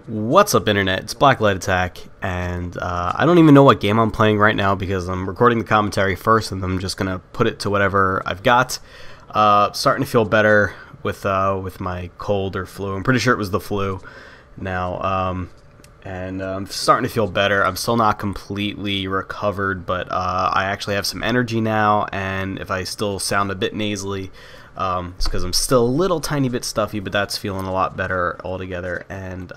What's up, internet? It's BlackLightAttack, and I don't even know what game I'm playing right now because I'm recording the commentary first, and I'm just gonna put it to whatever I've got. Starting to feel better with my cold or flu. I'm pretty sure it was the flu now, and I'm starting to feel better. I'm still not completely recovered, but I actually have some energy now, and if I still sound a bit nasally, it's because I'm still a little tiny bit stuffy, but that's feeling a lot better altogether. And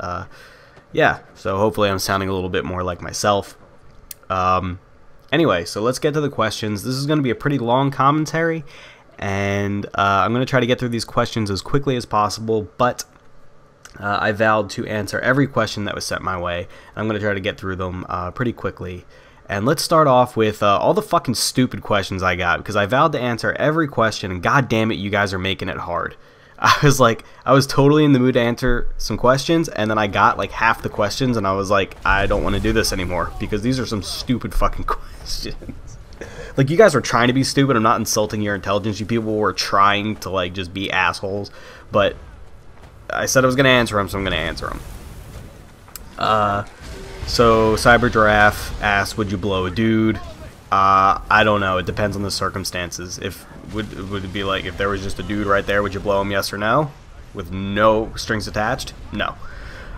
yeah, so hopefully I'm sounding a little bit more like myself. Anyway, so let's get to the questions. This is going to be a pretty long commentary, and I'm going to try to get through these questions as quickly as possible, but I vowed to answer every question that was sent my way. I'm going to try to get through them pretty quickly. And let's start off with all the fucking stupid questions I got, because I vowed to answer every question, and god damn it, you guys are making it hard. I was totally in the mood to answer some questions, and then I got like half the questions, and I was like, I don't want to do this anymore, because these are some stupid fucking questions. Like, you guys are trying to be stupid. I'm not insulting your intelligence. You people were trying to like just be assholes, but I said I was going to answer them, so I'm going to answer them. So Cyber Giraffe asked, would you blow a dude? I don't know. It depends on the circumstances. Would it be like if there was just a dude right there, would you blow him, yes or no? With no strings attached? No.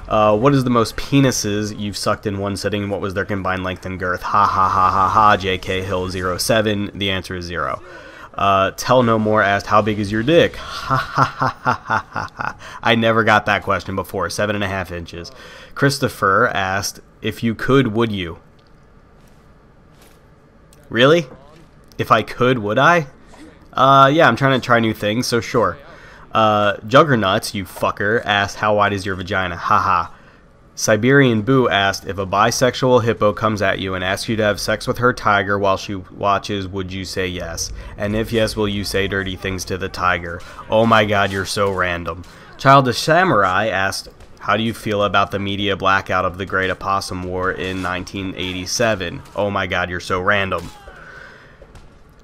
What is the most penises you've sucked in one sitting, and what was their combined length and girth? Ha ha ha ha ha. JK Hill 07. The answer is 0. Tell No More asked, how big is your dick? Ha ha ha ha ha ha ha. I never got that question before. 7.5 inches. Christopher asked, if you could, would you? Really? If I could, would I? Yeah, I'm trying to try new things, so sure. Juggernauts, you fucker, asked, how wide is your vagina? Haha. Siberian Boo asked, if a bisexual hippo comes at you and asks you to have sex with her tiger while she watches, would you say yes? And if yes, will you say dirty things to the tiger? Oh my god, you're so random. Childish Samurai asked, how do you feel about the media blackout of the Great Opossum War in 1987? Oh my god, you're so random.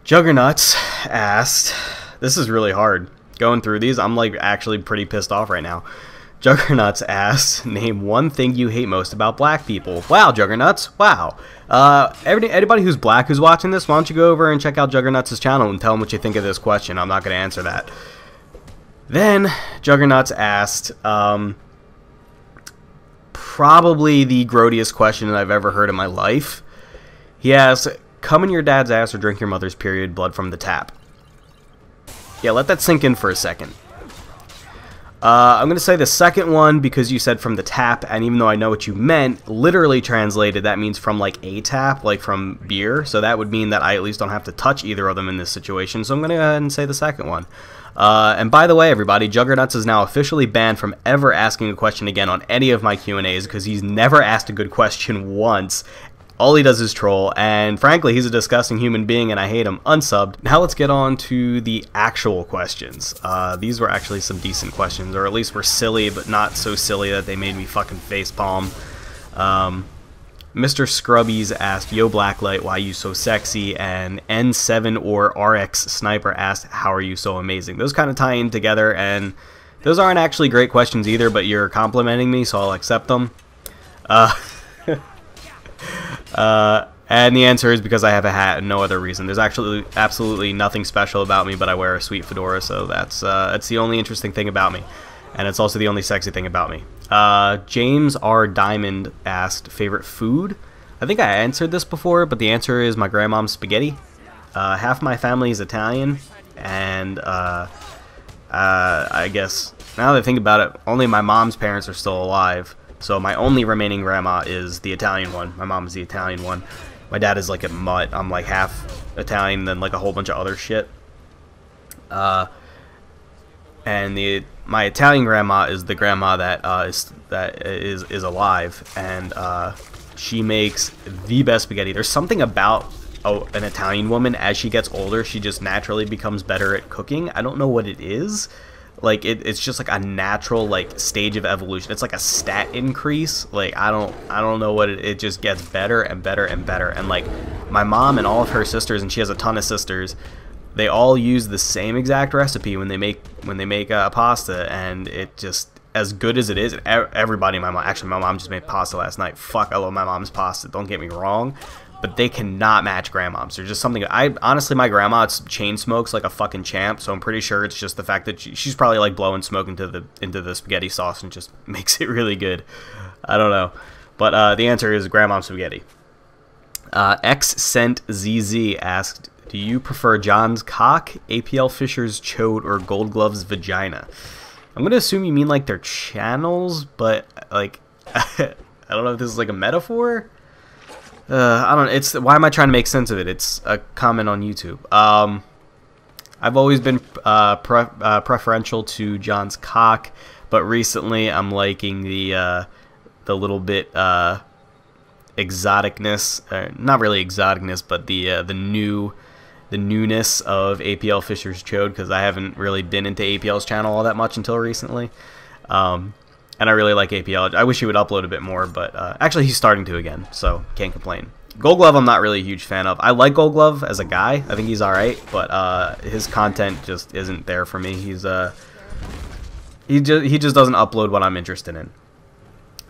Juggernauts asked, this is really hard. Going through these, I'm like actually pretty pissed off right now. Juggernauts asked, name one thing you hate most about black people. Wow, Juggernauts, wow. Anybody who's black who's watching this, why don't you go over and check out Juggernauts' channel and tell him what you think of this question. I'm not going to answer that. Then, Juggernauts asked, probably the grodiest question that I've ever heard in my life. He asked, come in your dad's ass or drink your mother's period blood from the tap. Yeah, let that sink in for a second. I'm going to say the second one because you said from the tap, and even though I know what you meant, literally translated, that means from like a tap, like from beer, so that would mean that I at least don't have to touch either of them in this situation, so I'm going to go ahead and say the second one. And by the way, everybody, Juggernauts is now officially banned from ever asking a question again on any of my Q&As because he's never asked a good question once. All he does is troll, and frankly, he's a disgusting human being, and I hate him. Unsubbed. Now let's get on to the actual questions. These were actually some decent questions, or at least were silly, but not so silly that they made me fucking facepalm. Mr. Scrubbies asked, yo Blacklight, why you so sexy? And N7 or RX Sniper asked, how are you so amazing? Those kind of tie in together, and those aren't actually great questions either, but you're complimenting me, so I'll accept them. And the answer is because I have a hat and no other reason. There's actually absolutely nothing special about me, but I wear a sweet fedora, so that's the only interesting thing about me. And it's also the only sexy thing about me. James R. Diamond asked, favorite food? I think I answered this before, but the answer is my grandmom's spaghetti. Half my family is Italian, and I guess, now that I think about it, only my mom's parents are still alive. So my only remaining grandma is the Italian one. My mom is the Italian one. My dad is like a mutt. I'm like half Italian, then like a whole bunch of other shit. And my Italian grandma is the grandma that is alive, and she makes the best spaghetti. There's something about an Italian woman, as she gets older, she just naturally becomes better at cooking. I don't know what it is. Like it's just like a natural like stage of evolution. It's like a stat increase. Like I don't know what it just gets better and better and better. And like my mom and all of her sisters, and she has a ton of sisters, they all use the same exact recipe when they make pasta, and it just as good as it is, everybody in my mom, actually my mom just made pasta last night. Fuck, I love my mom's pasta, don't get me wrong, but they cannot match grandmom's. There's just something, honestly, my grandma chain smokes like a fucking champ, so I'm pretty sure it's just the fact that she's probably like blowing smoke into the spaghetti sauce and just makes it really good. I don't know, but the answer is grandmom's spaghetti. XCentZZ asked, do you prefer John's cock, APL Fisher's chode, or Gold Glove's vagina? I'm going to assume you mean like their channels, but like, I don't know if this is like a metaphor. I don't know. Why am I trying to make sense of it? It's a comment on YouTube. I've always been preferential to John's cock, but recently I'm liking the little bit exoticness, not really exoticness, but the newness of APL Fisher's chode, because I haven't really been into APL's channel all that much until recently. And I really like APL. I wish he would upload a bit more, but actually he's starting to again, so can't complain. Gold Glove I'm not really a huge fan of. I like Gold Glove as a guy. I think he's alright, but his content just isn't there for me. He just doesn't upload what I'm interested in.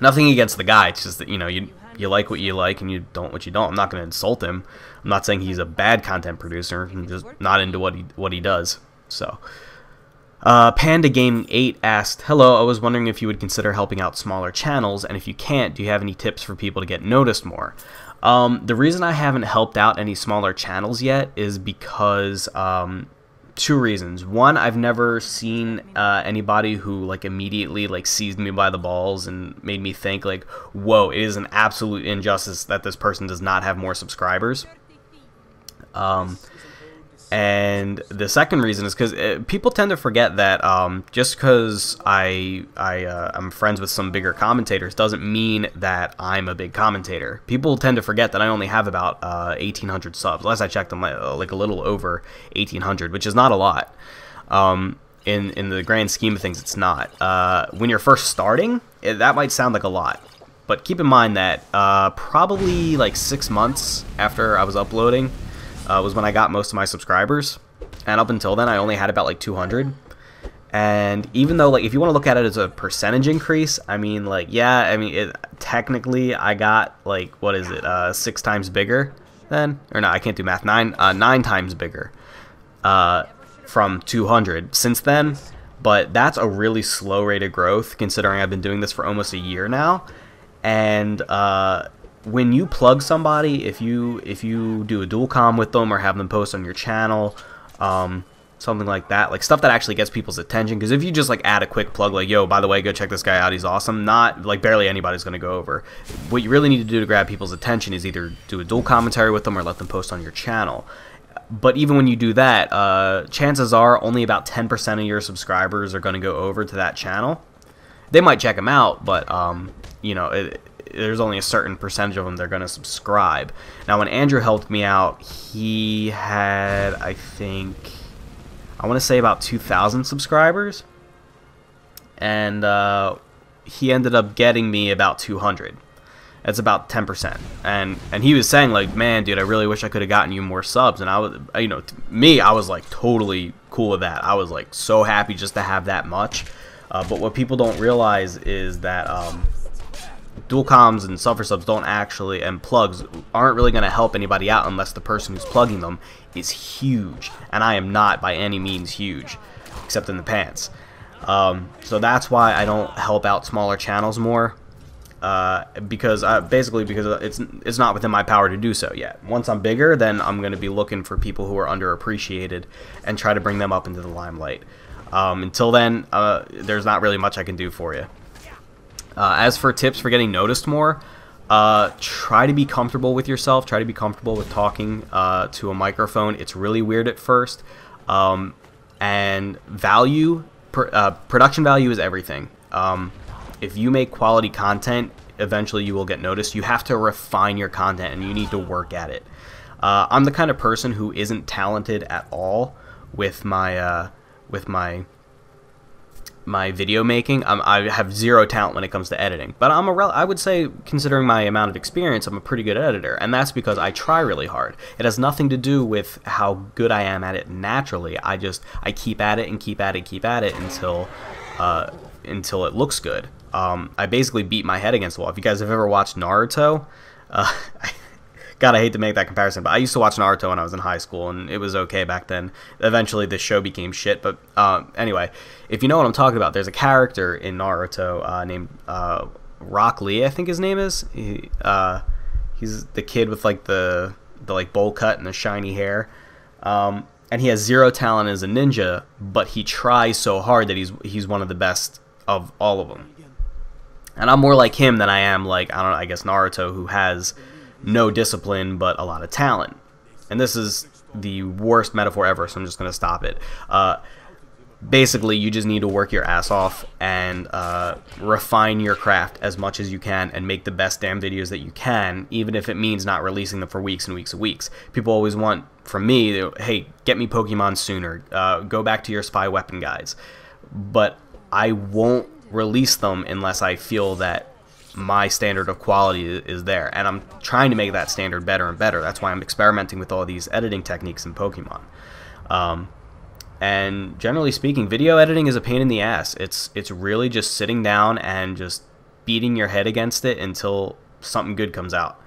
Nothing against the guy, it's just that, you know, you like what you like and you don't what you don't. I'm not going to insult him. I'm not saying he's a bad content producer. I'm just not into what he does. So, Panda Game 8 asked, hello, I was wondering if you would consider helping out smaller channels, and if you can't, do you have any tips for people to get noticed more? The reason I haven't helped out any smaller channels yet is because two reasons. One, I've never seen anybody who like immediately like seized me by the balls and made me think like, whoa, it is an absolute injustice that this person does not have more subscribers. And the second reason is because people tend to forget that just because I'm friends with some bigger commentators doesn't mean that I'm a big commentator. People tend to forget that I only have about 1,800 subs. Last I checked, I'm like a little over 1,800, which is not a lot. In the grand scheme of things, it's not. When you're first starting, that might sound like a lot. But keep in mind that probably like 6 months after I was uploading, was when I got most of my subscribers, and up until then I only had about like 200. And even though, like, if you want to look at it as a percentage increase, I mean, like, yeah, I mean, technically I got like, what is it, 6 times bigger then, or no, I can't do math, 9 times bigger from 200 since then. But that's a really slow rate of growth considering I've been doing this for almost a year now. And when you plug somebody, if you do a dual comm with them or have them post on your channel, something like that, like stuff that actually gets people's attention, because if you just like add a quick plug like, yo, by the way, go check this guy out, he's awesome, not like barely anybody's going to go over. What you really need to do to grab people's attention is either do a dual commentary with them or let them post on your channel. But even when you do that, chances are only about 10% of your subscribers are going to go over to that channel. They might check them out, but you know, there's only a certain percentage of them that are going to subscribe. Now, when Andrew helped me out, he had, I think, I want to say about 2,000 subscribers, and he ended up getting me about 200. That's about 10%. And he was saying like, man, dude, I really wish I could have gotten you more subs. And I was, you know, I was like totally cool with that. I was like so happy just to have that much. But what people don't realize is that dual comms and suffer subs don't actually, and plugs aren't really going to help anybody out unless the person who's plugging them is huge. And I am not by any means huge, except in the pants. So that's why I don't help out smaller channels more. Basically because it's not within my power to do so yet. Once I'm bigger, then I'm going to be looking for people who are underappreciated and try to bring them up into the limelight. Until then, there's not really much I can do for you. As for tips for getting noticed more, try to be comfortable with yourself. Try to be comfortable with talking to a microphone. It's really weird at first. And production value is everything. If you make quality content, eventually you will get noticed. You have to refine your content, and you need to work at it. I'm the kind of person who isn't talented at all with my video making. I have zero talent when it comes to editing, but I would say, considering my amount of experience, I'm a pretty good editor, and that's because I try really hard. It has nothing to do with how good I am at it naturally. I keep at it and keep at it until until it looks good. I basically beat my head against the wall. If you guys have ever watched Naruto, God, I hate to make that comparison, but I used to watch Naruto when I was in high school, and it was okay back then. Eventually, the show became shit, but anyway, if you know what I'm talking about, there's a character in Naruto named Rock Lee, I think his name is. He's the kid with like the like bowl cut and the shiny hair, and he has zero talent as a ninja, but he tries so hard that he's one of the best of all of them. And I'm more like him than I am like, I don't know, I guess Naruto, who has no discipline but a lot of talent. And this is the worst metaphor ever, so I'm just going to stop it. Basically, you just need to work your ass off and refine your craft as much as you can and make the best damn videos that you can, even if it means not releasing them for weeks and weeks and weeks. People always want from me, hey, get me Pokemon sooner, go back to your spy weapon guides. But I won't release them unless I feel that my standard of quality is there, and I'm trying to make that standard better and better. That's why I'm experimenting with all these editing techniques in Pokemon. And generally speaking, video editing is a pain in the ass. It's really just sitting down and just beating your head against it until something good comes out,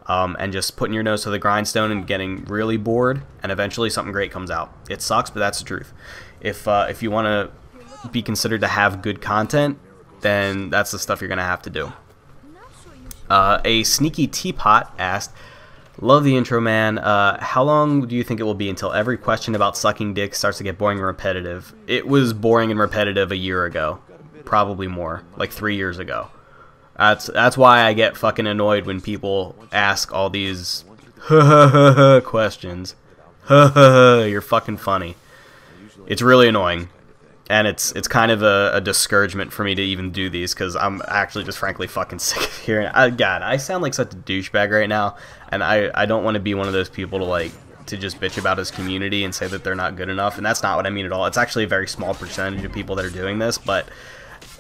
and just putting your nose to the grindstone and getting really bored, and eventually something great comes out. It sucks, but that's the truth. If you want to be considered to have good content, then that's the stuff you're gonna have to do. A Sneaky Teapot asked, love the intro, man. How long do you think it will be until every question about sucking dick starts to get boring and repetitive? It was boring and repetitive a year ago. Probably more. Like 3 years ago. That's why I get fucking annoyed when people ask all these questions. You're fucking funny. It's really annoying. And it's kind of a discouragement for me to even do these, because I'm actually just frankly fucking sick of hearing it. God, I sound like such a douchebag right now, and I don't want to be one of those people to just bitch about his community and say that they're not good enough, and that's not what I mean at all. It's actually a very small percentage of people that are doing this, but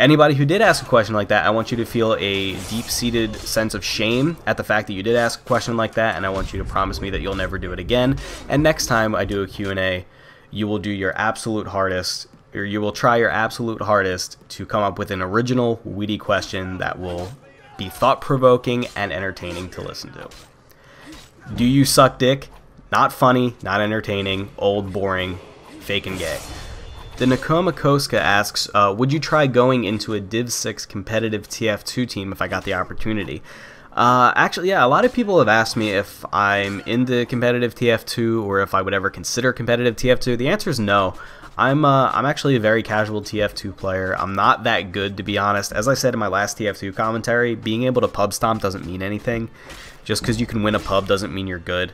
anybody who did ask a question like that, I want you to feel a deep-seated sense of shame at the fact that you did ask a question like that, and I want you to promise me that you'll never do it again, and next time I do a Q&A, you will do your absolute hardest, or you will try your absolute hardest to come up with an original, witty question that will be thought-provoking and entertaining to listen to. Do you suck dick? Not funny, not entertaining, old, boring, fake and gay. The Nakoma Koska asks, would you try going into a Div 6 competitive TF2 team if I got the opportunity? Actually, yeah, a lot of people have asked me if I'm into competitive TF2 or if I would ever consider competitive TF2. The answer is no. I'm actually a very casual TF2 player. I'm not that good, to be honest. As I said in my last TF2 commentary, being able to pub stomp doesn't mean anything. Just because you can win a pub doesn't mean you're good.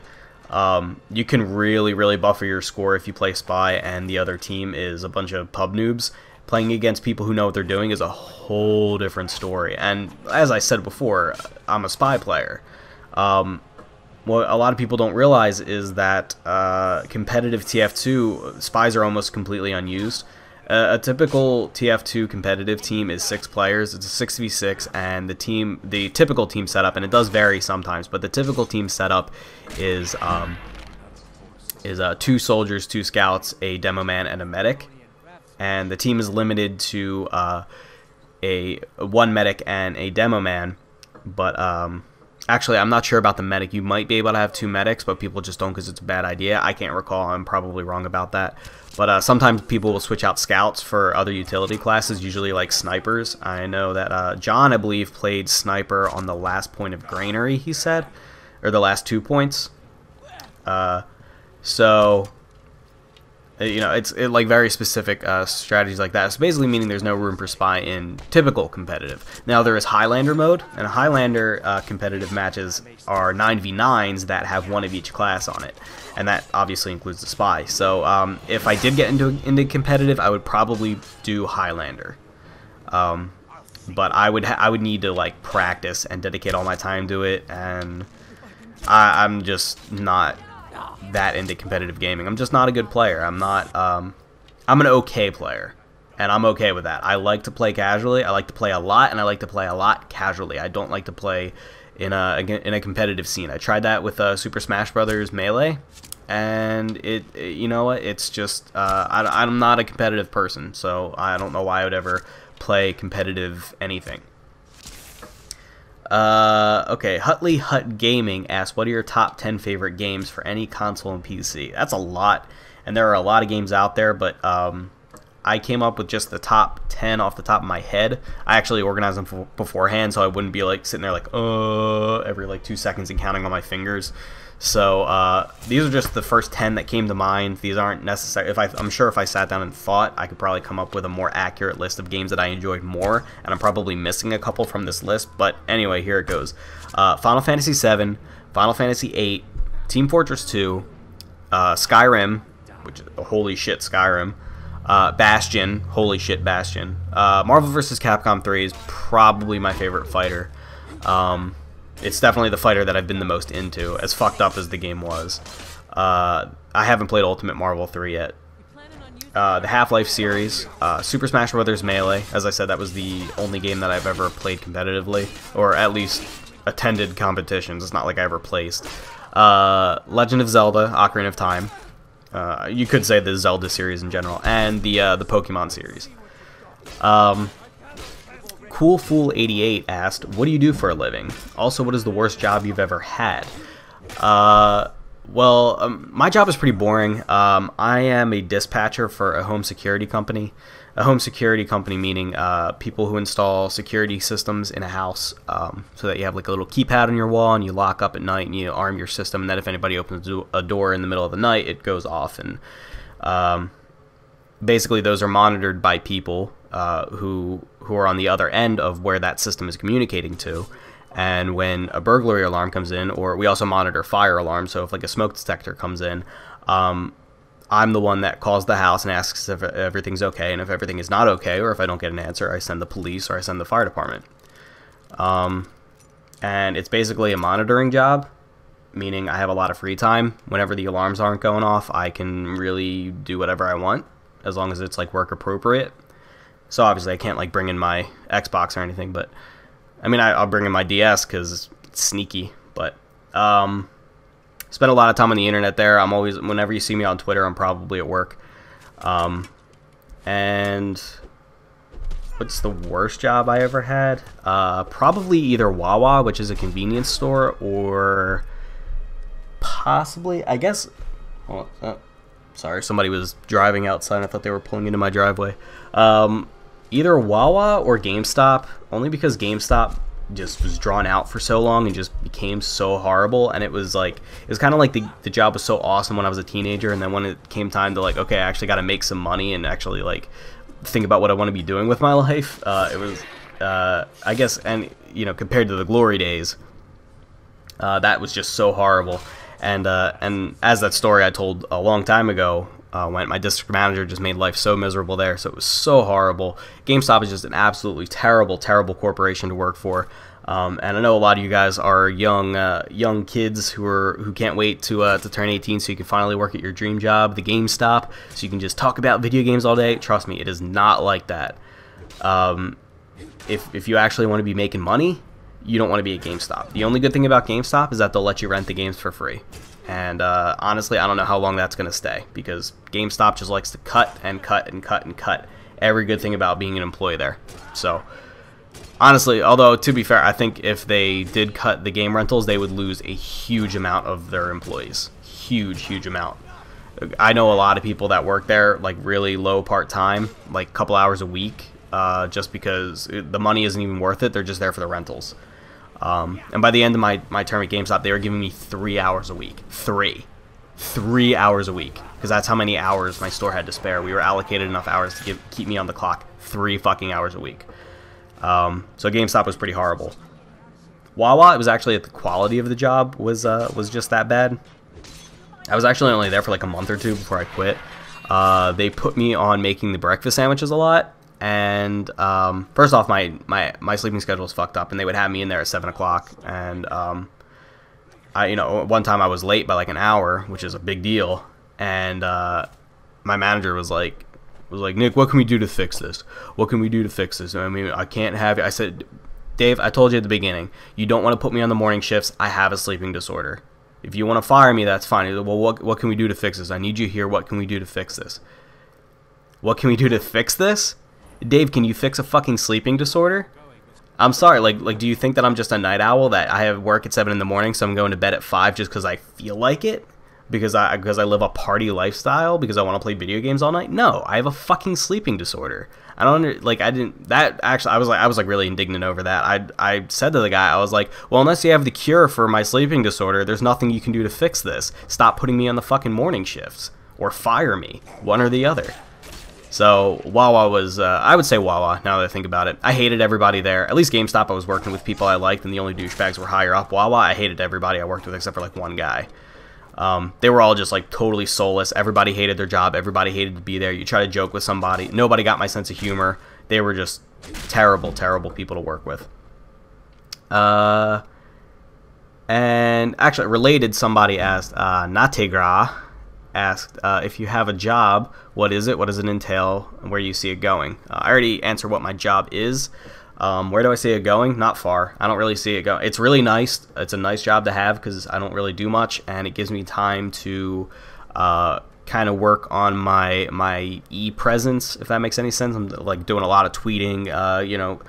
You can really buffer your score if you play Spy and the other team is a bunch of pub noobs. Playing against people who know what they're doing is a whole different story. And as I said before, I'm a Spy player. What a lot of people don't realize is that competitive TF2 spies are almost completely unused. A typical TF2 competitive team is 6 players. It's a 6v6, and the typical team setup, and it does vary sometimes, but the typical team setup is 2 soldiers, 2 scouts, a demo man, and a medic. And the team is limited to one medic and a demo man, but actually, I'm not sure about the medic. You might be able to have 2 medics, but people just don't because it's a bad idea. I can't recall. I'm probably wrong about that. But sometimes people will switch out scouts for other utility classes, usually like snipers. I know that John, I believe, played sniper on the last point of granary, he said. Or the last 2 points. So, you know, it's like very specific strategies like that. So basically meaning there's no room for spy in typical competitive. Now there is Highlander mode, and Highlander competitive matches are 9v9s that have 1 of each class on it, and that obviously includes the spy. So if I did get into competitive, I would probably do Highlander, but I would need to like practice and dedicate all my time to it, and I'm just not that into competitive gaming. I'm just not a good player. I'm an okay player, and I'm okay with that. I like to play casually. I like to play a lot, and I like to play a lot casually. I don't like to play in a competitive scene. I tried that with Super Smash Brothers Melee, and you know what? It's just I'm not a competitive person, so I don't know why I would ever play competitive anything. Okay, Hutley Hut Gaming asks, what are your top 10 favorite games for any console and PC? That's a lot, and there are a lot of games out there, but I came up with just the top 10 off the top of my head. I actually organized them beforehand, so I wouldn't be like sitting there like, every like 2 seconds and counting on my fingers. So these are just the first 10 that came to mind. These aren't necessary. I'm sure if I sat down and thought, I could probably come up with a more accurate list of games that I enjoyed more, and I'm probably missing a couple from this list. But anyway, here it goes. Final Fantasy VII, Final Fantasy VIII, Team Fortress 2, Skyrim, which holy shit, Skyrim, Bastion, holy shit, Bastion. Marvel vs. Capcom 3 is probably my favorite fighter. It's definitely the fighter that I've been the most into, as fucked up as the game was. I haven't played Ultimate Marvel 3 yet. The Half-Life series, Super Smash Bros. Melee. As I said, that was the only game that I've ever played competitively, or at least attended competitions. It's not like I ever placed. Legend of Zelda, Ocarina of Time. You could say the Zelda series in general, and the Pokemon series. Cool Fool 88 asked, what do you do for a living? Also, what is the worst job you've ever had? My job is pretty boring. I am a dispatcher for a home security company. A home security company meaning people who install security systems in a house, so that you have like a little keypad on your wall and you lock up at night and you arm your system, and then if anybody opens a door in the middle of the night, it goes off. And basically those are monitored by people who are on the other end of where that system is communicating to. And when a burglary alarm comes in, or we also monitor fire alarms, so if like a smoke detector comes in, I'm the one that calls the house and asks if everything's okay, and if everything is not okay, or if I don't get an answer, I send the police or I send the fire department. And it's basically a monitoring job, meaning I have a lot of free time. Whenever the alarms aren't going off, I can really do whatever I want, as long as it's like work appropriate. So obviously I can't like bring in my Xbox or anything, but I mean I'll bring in my DS because it's sneaky. But spend a lot of time on the internet there. I'm always, whenever you see me on Twitter, I'm probably at work. And what's the worst job I ever had? Probably either Wawa, which is a convenience store, or possibly, I guess, sorry, somebody was driving outside. I thought they were pulling into my driveway. Either Wawa or GameStop, only because GameStop just was drawn out for so long and just became so horrible. And it was kind of like the job was so awesome when I was a teenager, and then when it came time to like, okay, I actually got to make some money and actually like think about what I want to be doing with my life, it was I guess, and you know, compared to the glory days, that was just so horrible. And as that story I told a long time ago, when my district manager just made life so miserable there, so it was so horrible. GameStop is just an absolutely terrible, terrible corporation to work for. And I know a lot of you guys are young kids who can't wait to turn 18 so you can finally work at your dream job, the GameStop, so you can just talk about video games all day. Trust me, it is not like that. If you actually want to be making money, you don't want to be at GameStop. The only good thing about GameStop is that they'll let you rent the games for free. And honestly, I don't know how long that's going to stay, because GameStop just likes to cut and cut and cut and cut every good thing about being an employee there. So honestly, although to be fair, I think if they did cut the game rentals, they would lose a huge amount of their employees. Huge amount. I know a lot of people that work there, like really low part-time, like a couple hours a week, just because the money isn't even worth it. They're just there for the rentals. And by the end of my term at GameStop, they were giving me 3 hours a week. 3 hours a week, because that's how many hours my store had to spare. We were allocated enough hours to keep me on the clock 3 fucking hours a week. So GameStop was pretty horrible. Wawa, it was actually that the quality of the job was just that bad. I was actually only there for like a month or two before I quit. They put me on making the breakfast sandwiches a lot. And first off, my sleeping schedule was fucked up, and they would have me in there at 7 o'clock. And one time I was late by like an hour, which is a big deal. And my manager was like, Nick, what can we do to fix this? What can we do to fix this? I mean, I can't have it. I said, Dave, I told you at the beginning, you don't want to put me on the morning shifts. I have a sleeping disorder. If you want to fire me, that's fine. Well, what can we do to fix this? I need you here. What can we do to fix this? What can we do to fix this? Dave, can you fix a fucking sleeping disorder? I'm sorry, like, do you think that I'm just a night owl, that I have work at 7 in the morning, so I'm going to bed at 5 just because I feel like it? Because I live a party lifestyle, because I want to play video games all night? No, I have a fucking sleeping disorder. I don't I was like really indignant over that. I said to the guy, I was like, well, unless you have the cure for my sleeping disorder, there's nothing you can do to fix this. Stop putting me on the fucking morning shifts, or fire me, one or the other. So Wawa was, I would say Wawa, now that I think about it. I hated everybody there. At least GameStop, I was working with people I liked, and the only douchebags were higher up. Wawa, I hated everybody I worked with except for like one guy. They were all just like totally soulless. Everybody hated their job. Everybody hated to be there. You try to joke with somebody. Nobody got my sense of humor. They were just terrible, terrible people to work with. And actually, related, somebody asked, Nategra asked, if you have a job, what is it? What does it entail? And where do you see it going? I already answered what my job is. Where do I see it going? Not far. I don't really see it go. It's really nice. It's a nice job to have because I don't really do much, and it gives me time to kind of work on my e-presence, if that makes any sense. I'm like doing a lot of tweeting, you know,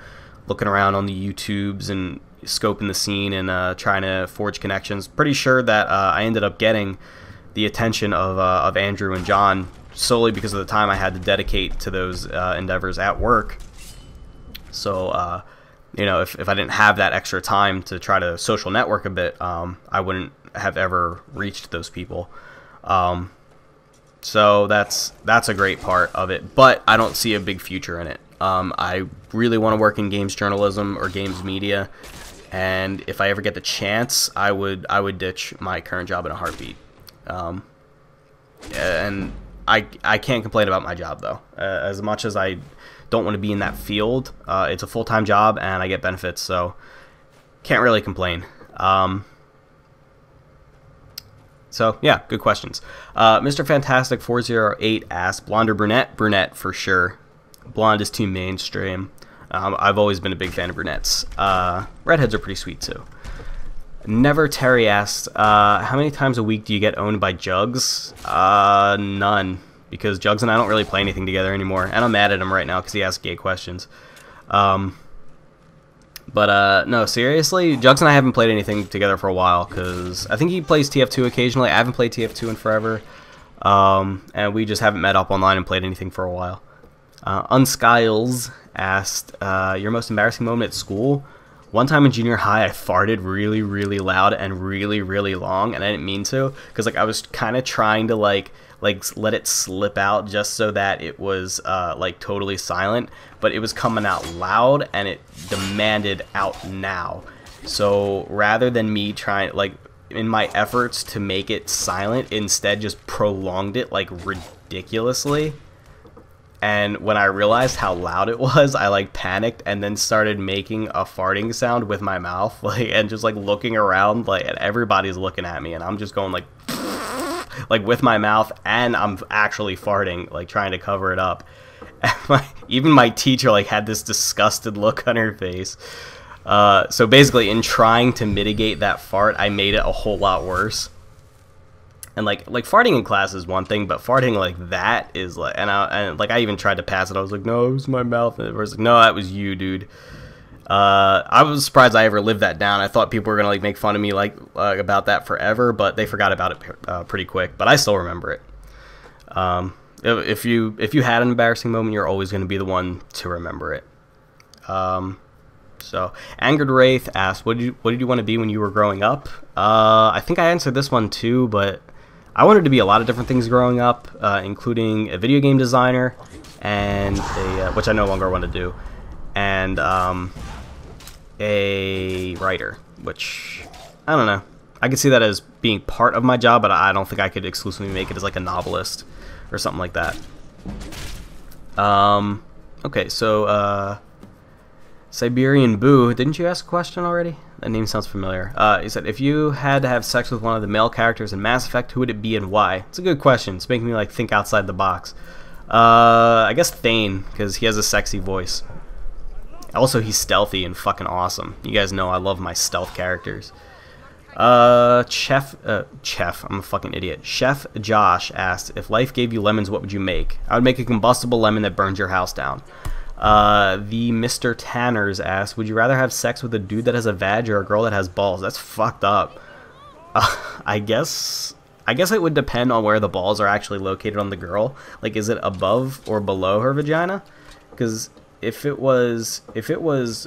looking around on the YouTubes and scoping the scene and trying to forge connections. Pretty sure that I ended up getting the attention of Andrew and John solely because of the time I had to dedicate to those endeavors at work. So, you know, if I didn't have that extra time to try to social network a bit, I wouldn't have ever reached those people. So that's a great part of it, but I don't see a big future in it. I really want to work in games journalism or games media, and if I ever get the chance, I would ditch my current job in a heartbeat. And I can't complain about my job though. As much as I don't want to be in that field, it's a full-time job and I get benefits, so can't really complain. So yeah, good questions. Mr. Fantastic 408 asked, blonde or brunette? Brunette for sure. Blonde is too mainstream. I've always been a big fan of brunettes. Redheads are pretty sweet too. Never Terry asked, how many times a week do you get owned by Jugs? None, because Jugs and I don't really play anything together anymore, and I'm mad at him right now because he asks gay questions. No, seriously, Jugs and I haven't played anything together for a while, because I think he plays TF2 occasionally. I haven't played TF2 in forever, and we just haven't met up online and played anything for a while. Unskiles asked, your most embarrassing moment at school? One time in junior high, I farted really, really loud and really, really long, and I didn't mean to, because like I was kind of trying to like let it slip out just so that it was like totally silent, but it was coming out loud and it demanded out now. So rather than me trying, like, in my efforts to make it silent, instead just prolonged it like ridiculously. And when I realized how loud it was, I like panicked and then started making a farting sound with my mouth, like, and just like looking around, like, and everybody's looking at me, and I'm just going like with my mouth, and I'm actually farting, like trying to cover it up. And even my teacher like had this disgusted look on her face. So basically, in trying to mitigate that fart, I made it a whole lot worse. And like farting in class is one thing, but farting like that is like, and I even tried to pass it. I was like, no, it was my mouth. And it was like, no, that was you, dude. I was surprised I ever lived that down. I thought people were gonna like make fun of me like about that forever, but they forgot about it pretty quick. But I still remember it. If you had an embarrassing moment, you're always gonna be the one to remember it. So Angered Wraith asked, what did you want to be when you were growing up? I think I answered this one too, but I wanted to be a lot of different things growing up, including a video game designer, and which I no longer want to do, and a writer, which I don't know. I could see that as being part of my job, but I don't think I could exclusively make it as like a novelist or something like that. Okay, so Siberian Boo, didn't you ask a question already? That name sounds familiar. He said, if you had to have sex with one of the male characters in Mass Effect, who would it be and why? It's a good question. It's making me like think outside the box. I guess Thane, because he has a sexy voice. Also, he's stealthy and fucking awesome. You guys know I love my stealth characters. Chef, I'm a fucking idiot. Chef Josh asked, if life gave you lemons, what would you make? I would make a combustible lemon that burns your house down. The Mr. Tanners asks, would you rather have sex with a dude that has a vag or a girl that has balls? That's fucked up. I guess it would depend on where the balls are actually located on the girl. Like, is it above or below her vagina? Because if it was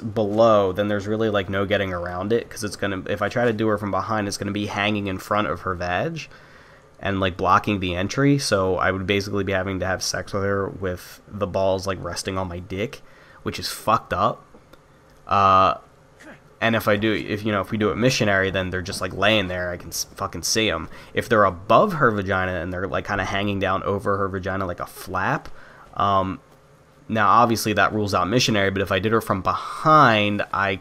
below, then there's really like no getting around it. Because it's gonna, if I try to do her from behind, it's gonna be hanging in front of her vag and like blocking the entry. So I would basically be having to have sex with her with the balls like resting on my dick, which is fucked up. And if we do it missionary, then they're just like laying there. I can fucking see them. If they're above her vagina and they're like kind of hanging down over her vagina like a flap, now obviously that rules out missionary. But if I did her from behind, I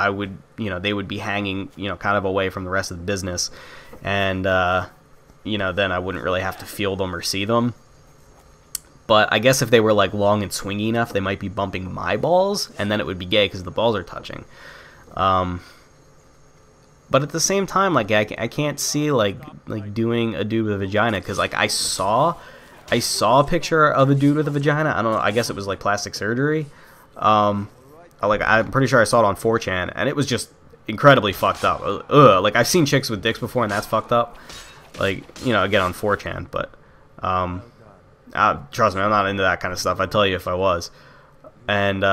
would, they would be hanging, kind of away from the rest of the business, and then I wouldn't really have to feel them or see them. But I guess if they were like long and swingy enough, they might be bumping my balls, and then it would be gay because the balls are touching. But at the same time, like I can't see like doing a dude with a vagina, because like I saw a picture of a dude with a vagina. I don't know, I guess it was like plastic surgery. I'm pretty sure I saw it on 4chan, and it was just incredibly fucked up. Like I've seen chicks with dicks before, and that's fucked up. Like, again on 4chan, but trust me, I'm not into that kind of stuff. I'd tell you if I was. And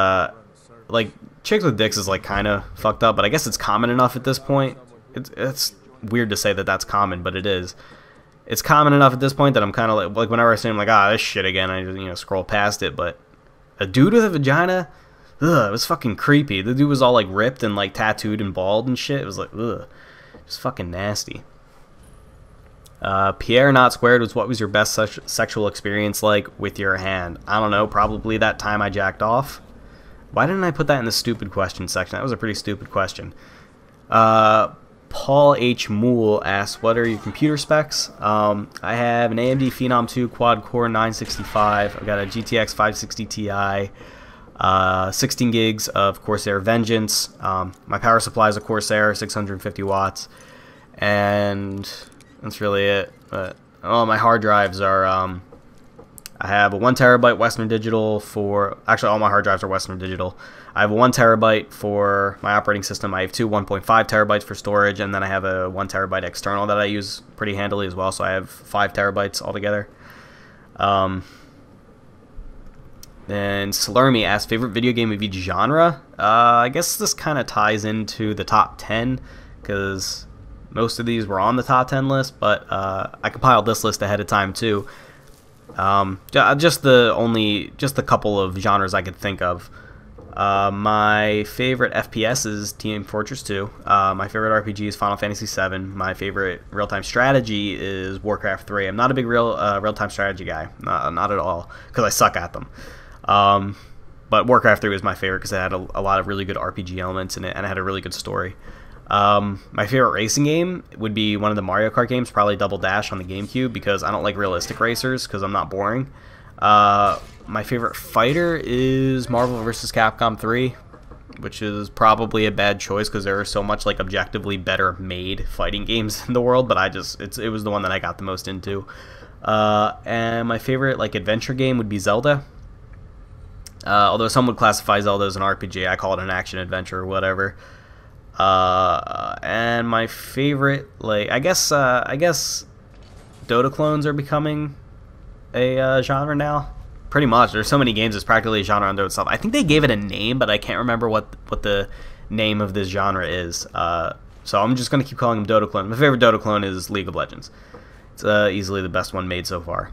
like chicks with dicks is like kind of fucked up, but I guess it's common enough at this point. It's weird to say that that's common, but it is. It's common enough at this point that I'm kind of like whenever I see him, like, this shit again, I just scroll past it. But a dude with a vagina, it was fucking creepy. The dude was all like ripped and like tattooed and bald and shit. It was like, just fucking nasty. Pierre Not Squared was, what was your best sexual experience like with your hand? I don't know, probably that time I jacked off. Why didn't I put that in the stupid question section? That was a pretty stupid question. Paul H. Moole asks, what are your computer specs? I have an AMD Phenom 2 quad-core 965. I've got a GTX 560 Ti, 16 gigs of Corsair Vengeance. My power supply is a Corsair, 650 watts. And that's really it. But my hard drives are... I have a 1 terabyte Western Digital for... Actually, all my hard drives are Western Digital. I have a 1 terabyte for my operating system. I have two 1.5 terabytes for storage, and then I have a 1 terabyte external that I use pretty handily as well, so I have 5 terabytes altogether. And Slurmy asked, favorite video game of each genre? I guess this kind of ties into the top 10, because most of these were on the top 10 list, but I compiled this list ahead of time too. Just the couple of genres I could think of. My favorite FPS is Team Fortress 2. My favorite RPG is Final Fantasy 7. My favorite real-time strategy is Warcraft 3. I'm not a big real-time strategy guy, not at all, because I suck at them. But Warcraft 3 was my favorite because it had a lot of really good RPG elements in it, and it had a really good story. My favorite racing game would be one of the Mario Kart games, probably Double Dash on the GameCube, because I don't like realistic racers because I'm not boring. My favorite fighter is Marvel vs. Capcom 3, which is probably a bad choice because there are so much like objectively better made fighting games in the world, but it was the one that I got the most into. And my favorite like adventure game would be Zelda. Although some would classify Zelda as an RPG, I call it an action adventure or whatever. And my favorite, like, I guess Dota clones are becoming a genre now. Pretty much. There's so many games, it's practically a genre unto itself. I think they gave it a name, but I can't remember what the name of this genre is. So I'm just going to keep calling them Dota clone. My favorite Dota clone is League of Legends. It's easily the best one made so far.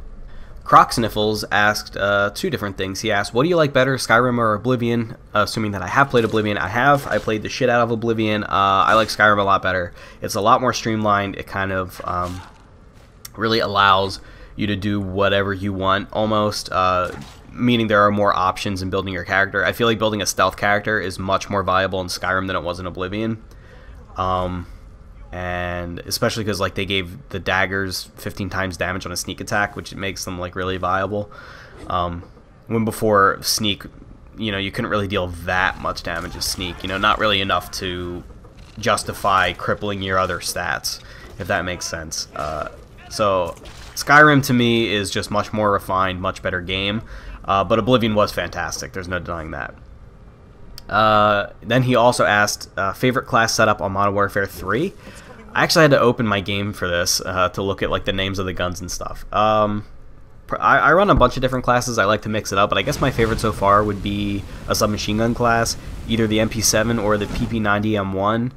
Croc Sniffles asked two different things. He asked, what do you like better, Skyrim or Oblivion? Assuming that I have played Oblivion. I have. I played the shit out of Oblivion. I like Skyrim a lot better. It's a lot more streamlined. It kind of really allows you to do whatever you want, almost. Meaning there are more options in building your character. I feel like building a stealth character is much more viable in Skyrim than it was in Oblivion. And especially because like they gave the daggers 15 times damage on a sneak attack, which makes them like really viable. When before sneak, you couldn't really deal that much damage as sneak. Not really enough to justify crippling your other stats, if that makes sense. So Skyrim to me is just much more refined, much better game. But Oblivion was fantastic. There's no denying that. Then he also asked, favorite class setup on Modern Warfare 3. I actually had to open my game for this to look at like the names of the guns and stuff. I run a bunch of different classes. I like to mix it up, but I guess my favorite so far would be a submachine gun class, either the MP7 or the PP90M1,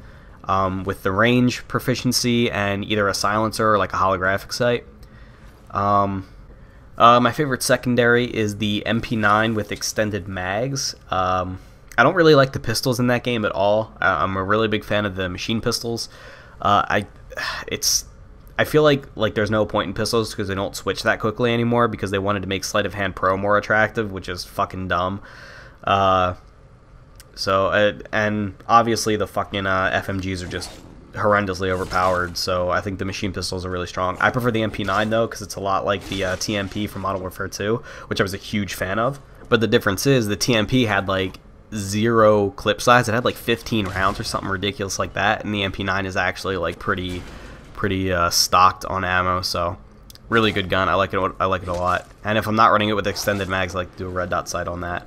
with the range proficiency and either a silencer or like a holographic sight. My favorite secondary is the MP9 with extended mags. I don't really like the pistols in that game at all. I'm a really big fan of the machine pistols. I feel like there's no point in pistols because they don't switch that quickly anymore because they wanted to make Sleight of Hand Pro more attractive, which is fucking dumb. And obviously the fucking FMGs are just horrendously overpowered, so I think the machine pistols are really strong. I prefer the MP9 though because it's a lot like the TMP from Modern Warfare 2, which I was a huge fan of. But the difference is the TMP had like 0 clip size. It had like 15 rounds or something ridiculous like that, and the MP9 is actually like pretty stocked on ammo, so really good gun. I like it a lot. And if I'm not running it with extended mags, I like to do a red dot sight on that.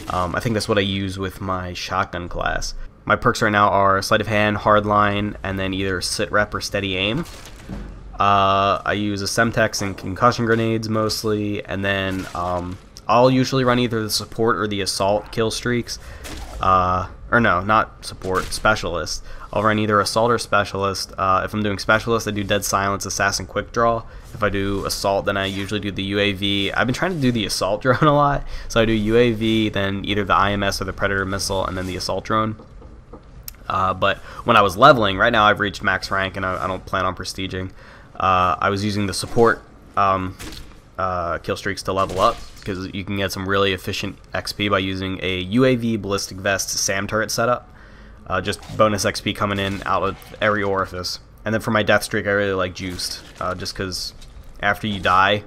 I think that's what I use with my shotgun class. My perks right now are sleight of hand, hardline, and then either sit rep or steady aim. I use a Semtex and concussion grenades mostly, and then I'll usually run either the support or the assault kill streaks. Or no, not support, specialist. I'll run either assault or specialist. If I'm doing specialist, I do dead silence, assassin, quick draw. If I do assault, then I usually do the UAV. I've been trying to do the assault drone a lot, so I do UAV, then either the IMS or the Predator missile, and then the assault drone. But when I was leveling, right now I've reached max rank and I don't plan on prestiging. I was using the support kill streaks to level up because you can get some really efficient XP by using a UAV ballistic vest SAM turret setup. Just bonus XP coming in out of every orifice. And then for my death streak, I really like juiced, just because after you die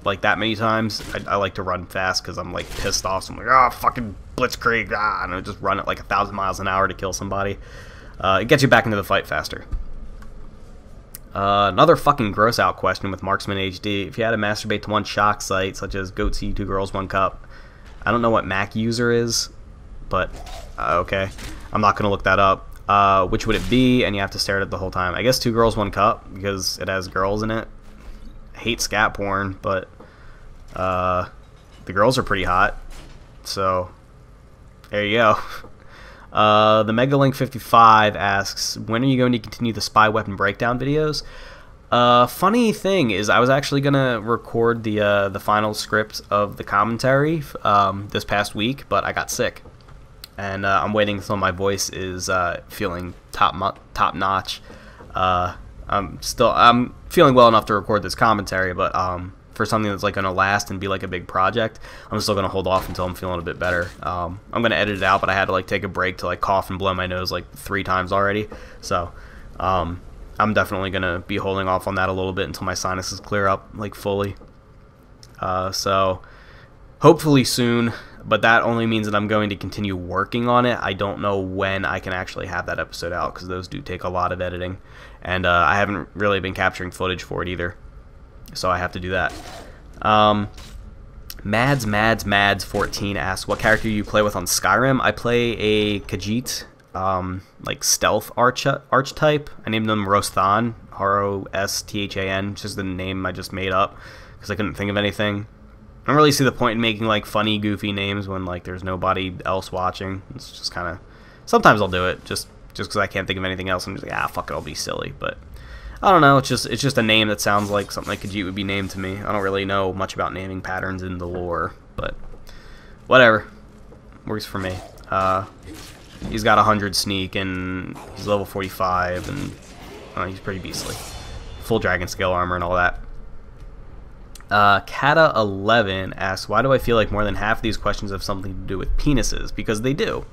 like that many times, I like to run fast because I'm like pissed off. So I'm like, oh, fucking blitzkrieg, and I just run at like 1,000 miles an hour to kill somebody. It gets you back into the fight faster. Another fucking gross out question with Marksman HD. If you had to masturbate to one shock site, such as Goatsy, 2 Girls, 1 Cup, I don't know what Mac user is, but okay. I'm not going to look that up. Which would it be? And you have to stare at it the whole time. I guess 2 Girls, 1 Cup, because it has girls in it. I hate scat porn, but the girls are pretty hot. So, there you go. The Megalink55 asks, when are you going to continue the spy weapon breakdown videos? Funny thing is, I was actually gonna record the final script of the commentary this past week, but I got sick, and I'm waiting until my voice is feeling top notch. I'm feeling well enough to record this commentary, but for something that's like gonna last and be like a big project, I'm still gonna hold off until I'm feeling a bit better. I'm gonna edit it out, but I had to like take a break to like cough and blow my nose like 3 times already, so I'm definitely gonna be holding off on that a little bit until my sinuses clear up like fully. So hopefully soon, but that only means that I'm going to continue working on it. I don't know when I can actually have that episode out because those do take a lot of editing, and I haven't really been capturing footage for it either, so I have to do that. Mads14 asks, what character do you play with on Skyrim? I play a Khajiit, like stealth archetype. I named them Rosthan, R-O-S-T-H-A-N, just the name I just made up because I couldn't think of anything. I don't really see the point in making like funny, goofy names when like there's nobody else watching. It's just kind of, sometimes I'll do it just because I can't think of anything else. I'm just like, fuck it, I'll be silly. But I don't know. It's just a name that sounds like something like Khajiit would be named to me. I don't really know much about naming patterns in the lore, but whatever, works for me. He's got 100 sneak and he's level 45, and he's pretty beastly. Full dragon scale armor and all that. Kata11 asks, why do I feel like more than half of these questions have something to do with penises? Because they do.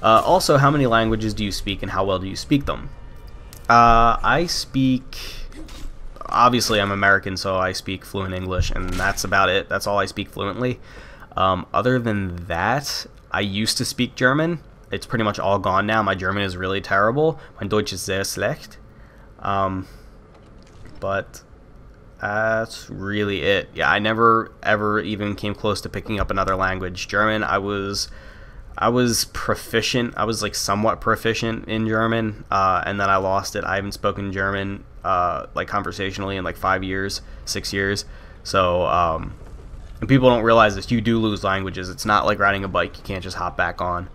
Also, how many languages do you speak and how well do you speak them? I speak, obviously I'm American, so I speak fluent English, and that's about it. That's all I speak fluently. Other than that, I used to speak German. It's pretty much all gone now. My German is really terrible. Mein Deutsch ist sehr schlecht. But That's really it. Yeah, I never ever even came close to picking up another language. German, I was proficient. I was like somewhat proficient in German, and then I lost it. I haven't spoken German like conversationally in like 5 years, 6 years. So and people don't realize this. You do lose languages. It's not like riding a bike. You can't just hop back on.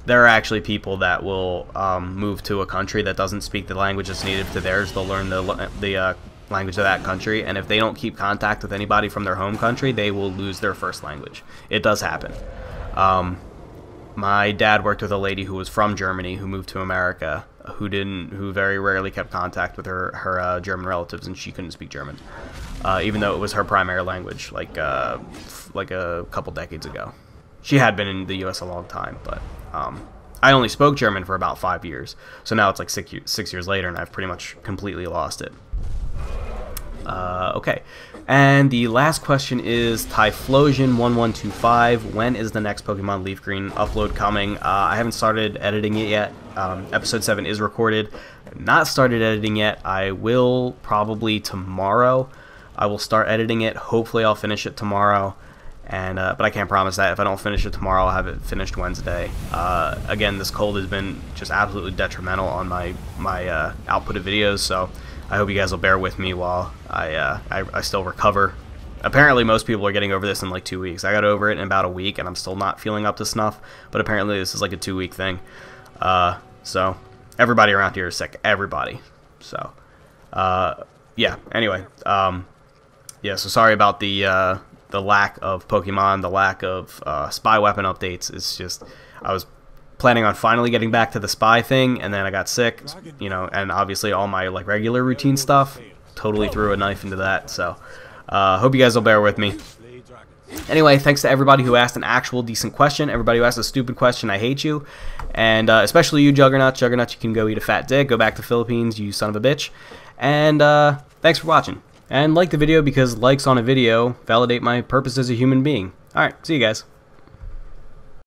There are actually people that will move to a country that doesn't speak the language that's native to theirs. They'll learn the language of that country, and if they don't keep contact with anybody from their home country, they will lose their first language. It does happen. My dad worked with a lady who was from Germany who moved to America, who very rarely kept contact with her German relatives, and she couldn't speak German, even though it was her primary language, like a couple decades ago. She had been in the U.S. a long time, but I only spoke German for about 5 years, so now it's like 6 years later, and I've pretty much completely lost it. Okay, and the last question is Typhlosion1125. When is the next Pokemon Leaf Green upload coming? I haven't started editing it yet. Episode 7 is recorded. I've not started editing yet. I will probably tomorrow. I will start editing it. Hopefully I'll finish it tomorrow. And but I can't promise that. If I don't finish it tomorrow, I'll have it finished Wednesday. Again, this cold has been just absolutely detrimental on my output of videos, so I hope you guys will bear with me while I still recover. Apparently, most people are getting over this in like 2 weeks. I got over it in about a week, and I'm still not feeling up to snuff. But apparently, this is like a 2-week thing. So everybody around here is sick. Everybody. So yeah. Anyway, yeah. So sorry about the lack of Pokemon, the lack of spy weapon updates. It's just I was planning on finally getting back to the spy thing, and then I got sick, you know, and obviously all my like regular routine stuff totally threw a knife into that. So hope you guys will bear with me. Anyway, thanks to everybody who asked an actual decent question. Everybody who asked a stupid question, I hate you. And especially you, Juggernaut. Juggernaut, you can go eat a fat dick. Go back to the Philippines, you son of a bitch. And thanks for watching. And like the video, because likes on a video validate my purpose as a human being. Alright, see you guys.